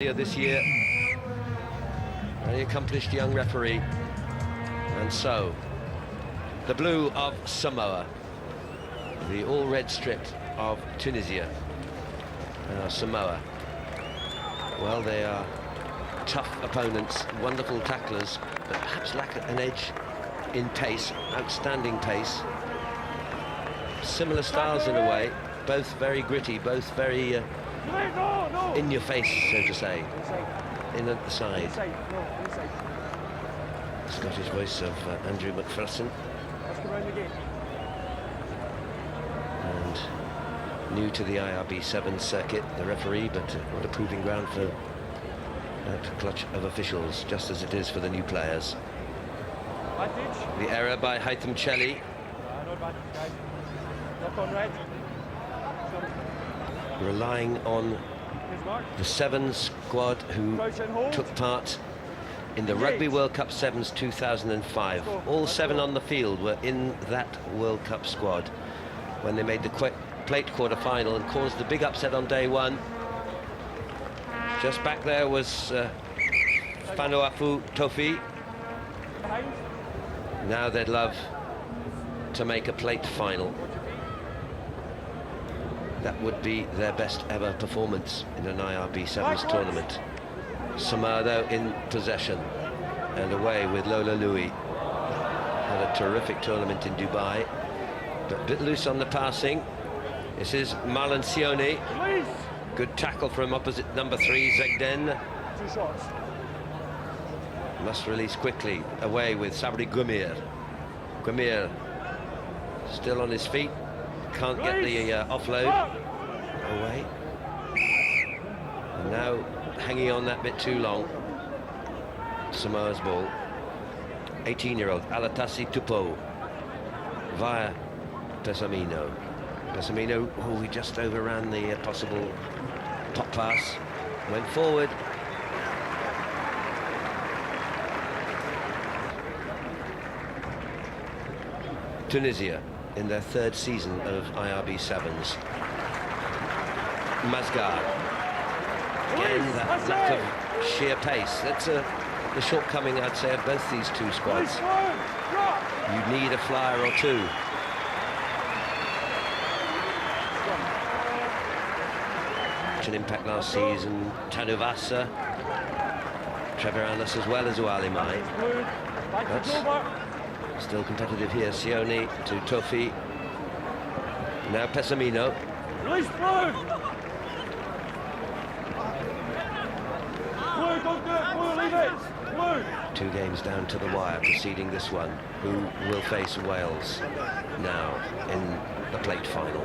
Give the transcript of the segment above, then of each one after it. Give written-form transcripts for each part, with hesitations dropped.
This year, very accomplished young referee. And so, the blue of Samoa, the all-red strip of Tunisia. Samoa, well, they are tough opponents, wonderful tacklers, but perhaps lack an edge in pace, outstanding pace. Similar styles in a way, both very gritty, both very in your face, so to say, in at the side. Scottish voice of Andrew McPherson. And new to the IRB7 circuit, the referee, but what a proving ground for that clutch of officials, just as it is for the new players. The error by Haitham Chelly. Relying on the Sevens squad who took part in the Rugby World Cup Sevens 2005. All 7 on the field were in that World Cup squad when they made the plate quarter-final and caused the big upset on day 1. Just back there was Fanuafu Tofi. Now they'd love to make a plate final. That would be their best ever performance in an IRB Sevens tournament. Samoa, though, in possession and away with Lola Louis. Had a terrific tournament in Dubai, but a bit loose on the passing. This is Marlon Sione. Good tackle from opposite number 3, Zegden. 2 shots. Must release quickly, away with Sabri Gumir. Gumir still on his feet. Can't get the offload away. And now hanging on that bit too long. Samoa's ball. 18-year-old Alatasi Tupo via Pessamino. Pessamino, oh, he just overran the possible top pass. Went forward. Tunisia in their 3rd season of IRB Sevens. Mazgar. Again, that lack of sheer pace. That's the shortcoming, I'd say, of both these two squads. You need a flyer or two. An impact last season. Tanuvasa, Trevor Annis as well as Ualimai. But still competitive here. Sione to Tofi. Now Pessamino. Release blue! Blue, don't do it! Blue, leave it! Blue! 2 games down to the wire preceding this one, who will face Wales now in the plate final.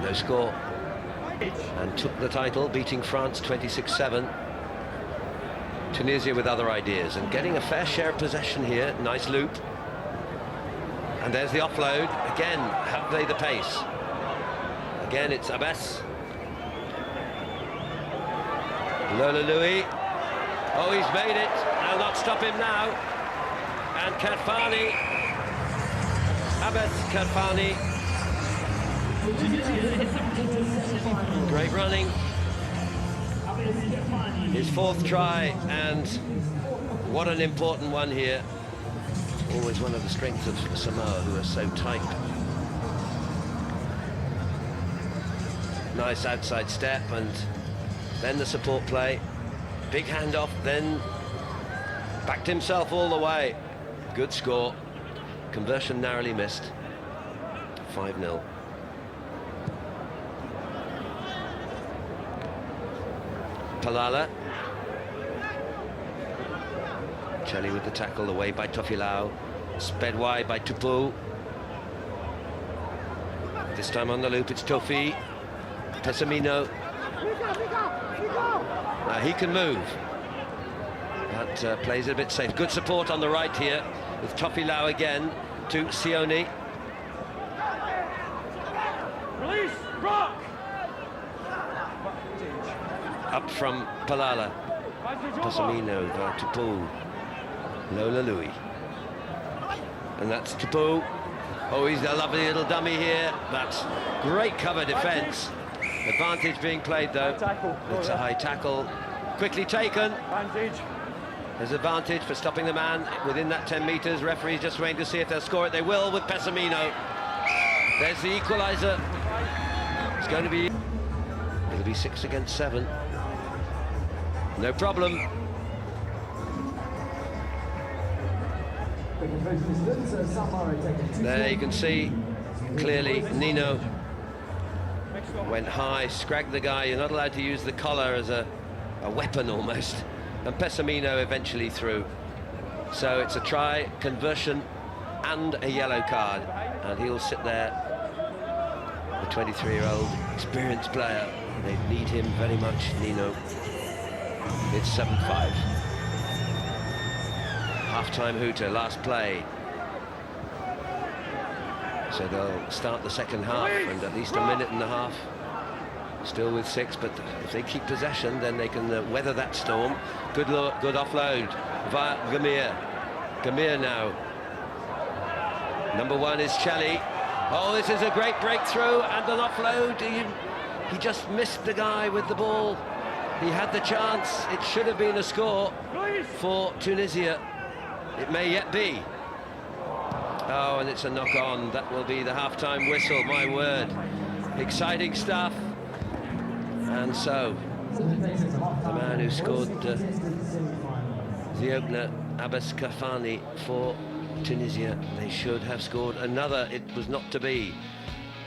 No score, and took the title, beating France 26-7. Tunisia with other ideas and getting a fair share of possession here. Nice loop. And there's the offload. Again, have they the pace? Again, it's Abbas. Lola Louis. Oh, he's made it. They'll not stop him now. And Kadfani. Abbas Kadfani. Great running. His 4th try, and what an important one here. Always one of the strengths of Samoa, who are so tight. Nice outside step, and then the support play. Big handoff, then backed himself all the way. Good score. Conversion narrowly missed. 5-0. Palala. Chelly with the tackle, away by Tofilau. Sped wide by Tupu. This time on the loop, it's Tofi. Pessamino. Now he can move. But plays it a bit safe. Good support on the right here with Tofilau again to Sione. Release! Rock! Up from Palala. Pessamino, Tupu. Lola Louis. And that's Tupu. Oh, he's a lovely little dummy here, but great cover defence. Advantage being played though. Tackle. It's a high tackle. Quickly taken. Advantage. There's advantage for stopping the man within that 10 metres. Referee's just waiting to see if they'll score it. They will with Pessamino. There's the equaliser. It's going to be... It'll be 6 against 7. No problem. There you can see clearly Nino went high, scragged the guy. You're not allowed to use the collar as a weapon almost. And Pessamino eventually through. So it's a try, conversion and a yellow card. And he'll sit there, the 23-year-old experienced player. They need him very much, Nino. It's 7-5. Half-time hooter, last play. So they'll start the second half and at least a minute and a half. Still with 6, but if they keep possession, then they can weather that storm. Good offload via Gamir. Gamir now. Number 1 is Chelly. Oh, this is a great breakthrough and an offload. He just missed the guy with the ball. He had the chance. It should have been a score for Tunisia. It may yet be. Oh, and it's a knock-on. That will be the half-time whistle, my word. Exciting stuff. And so, the man who scored the opener, Abbas Kafani, for Tunisia, they should have scored another. It was not to be,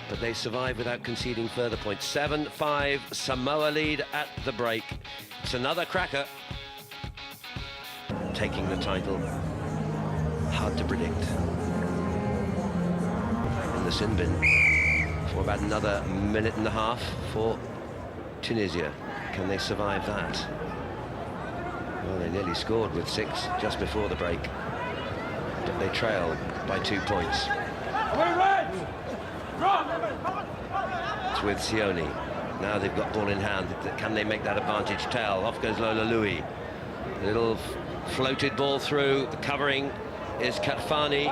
but they survived without conceding further points. 7-5, Samoa lead at the break. It's another cracker. Taking the title, hard to predict. In the sin bin for about another minute and a half for Tunisia. Can they survive that? Well, they nearly scored with 6 just before the break, but they trail by 2 points. It's with Sioni. Now they've got ball in hand. Can they make that advantage tell? Off goes Lola Louis. Little floated ball through. The covering is Katfani.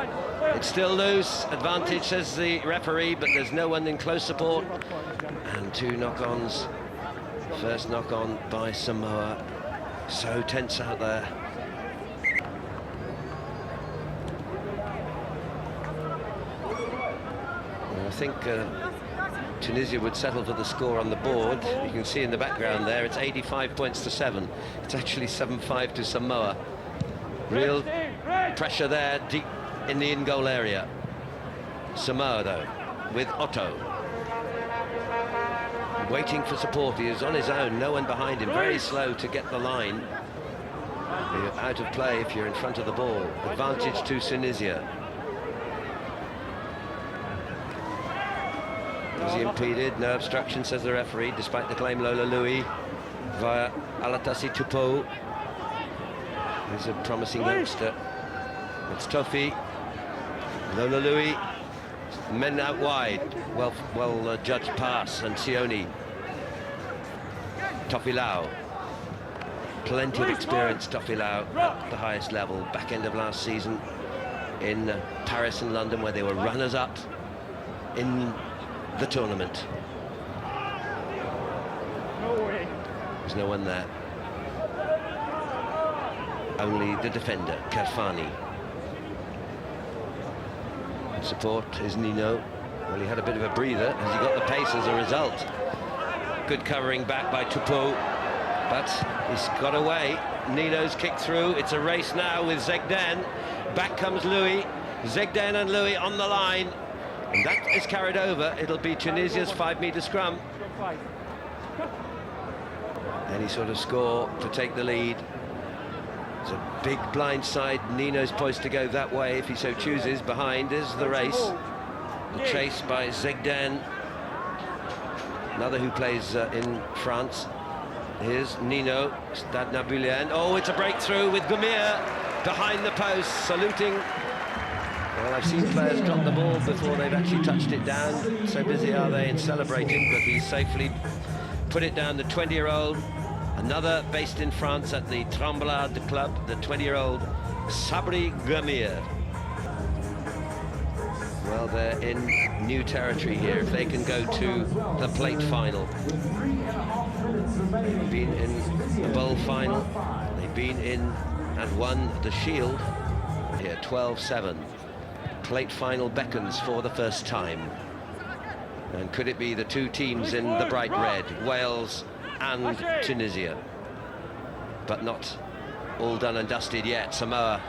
It's still loose. Advantage, says the referee, but there's no one in close support. And 2 knock-ons. First knock-on by Samoa. So tense out there. Well, I think Tunisia would settle for the score on the board. You can see in the background there, it's 85 points to 7. It's actually 7-5 to Samoa. Real pressure there, deep in the in-goal area. Samoa, though, with Otto. Waiting for support. He is on his own, no one behind him, very slow to get the line. You're out of play if you're in front of the ball. Advantage to Tunisia. Was he impeded? No obstruction, says the referee, despite the claim. Lola Louis via Alatasi Tupo. He's a promising youngster. It's Tofi. Lola Louis. Men out wide. Well judged pass. And Sioni. Tofilau. Plenty of experience, Tofilau, at the highest level. Back end of last season in Paris and London, where they were runners-up in the tournament. There's no one there. Only the defender, Karfani. Support is Nino. Well, he had a bit of a breather as he got the pace as a result. Good covering back by Tupo, but he's got away. Nino's kicked through. It's a race now with Zegden. Back comes Louis. Zegden and Louis on the line. And that is carried over. It'll be Tunisia's 5-metre scrum. Any sort of score to take the lead. It's a big blind side. Nino's poised to go that way if he so chooses. Behind is the race. The chase by Zegden. Another who plays in France. Here's Nino, Stade Nabulien. Oh, it's a breakthrough with Gamir behind the post, saluting. Well, I've seen players drop the ball before they've actually touched it down. So busy are they in celebrating, but he safely put it down. The 20-year-old, another based in France at the Tremblade Club, the 20-year-old Sabri Gamir. Well, they're in new territory here. If they can go to the plate final. They've been in the bowl final. They've been in and won the Shield. Here, 12-7. Plate final beckons for the first time. And could it be the two teams in the bright red, Wales and Tunisia? But not all done and dusted yet. Samoa,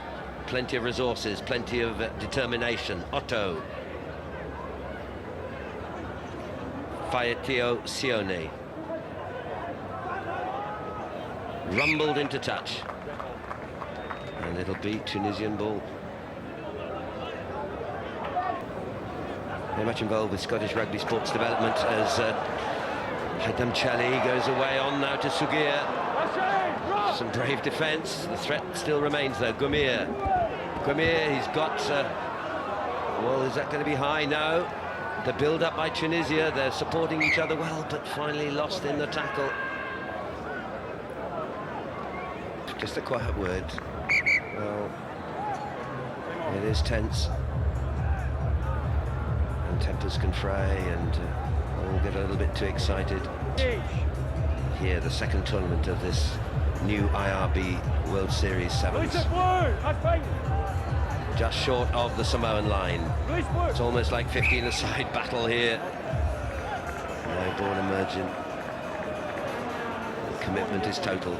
plenty of resources, plenty of determination. Otto. Faetio Sione. Rumbled into touch. And it'll be Tunisian ball. Very much involved with Scottish rugby sports development as Haitham Chali goes away on now to Sugir. Some brave defence. The threat still remains though. Gumir, he's got... well, is that going to be high? No. The build-up by Tunisia, they're supporting each other well, but finally lost in the tackle. Just a quiet word. Well, it is tense. And tempers can fray and all get a little bit too excited. Here, the second tournament of this new IRB World Series Sevens. Just short of the Samoan line. It's almost like 15-a-side battle here. No ball emerging. The commitment is total.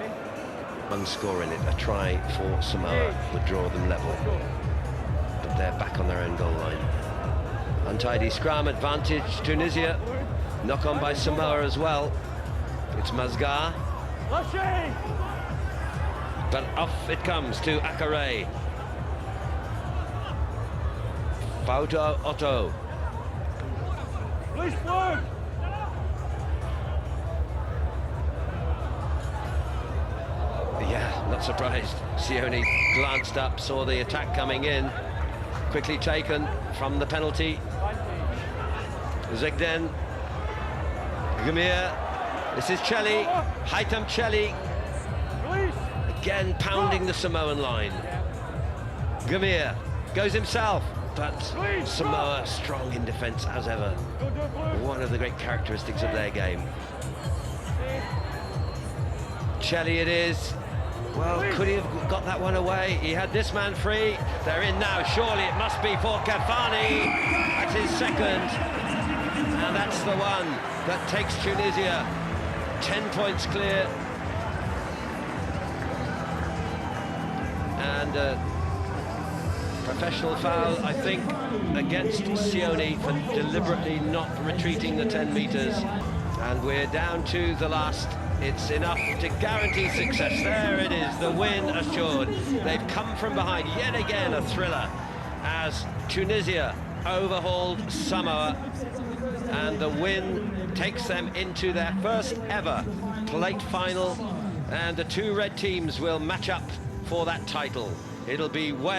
One score in it. A try for Samoa would draw them level. But they're back on their own goal line. Untidy scrum, advantage Tunisia. Knock on by Samoa as well. It's Mazgar. But off it comes to Akare. Fauto Otto. Yeah, not surprised. Sione glanced up, saw the attack coming in. Quickly taken from the penalty. Zegden. Gumir. This is Cheli. Haitham Cheli. Again pounding the Samoan line. Gumir goes himself, but Samoa strong in defence as ever. One of the great characteristics of their game. Cheli it is. Well, could he have got that one away? He had this man free. They're in now. Surely it must be for Kafani. That's his second. And that's the one that takes Tunisia 10 points clear. And professional foul, I think, against Sione for deliberately not retreating the 10 metres. And we're down to the last. It's enough to guarantee success. There it is, the win assured. They've come from behind, yet again a thriller, as Tunisia overhauled Samoa, and the win takes them into their first ever plate final, and the two red teams will match up for that title. It'll be Wales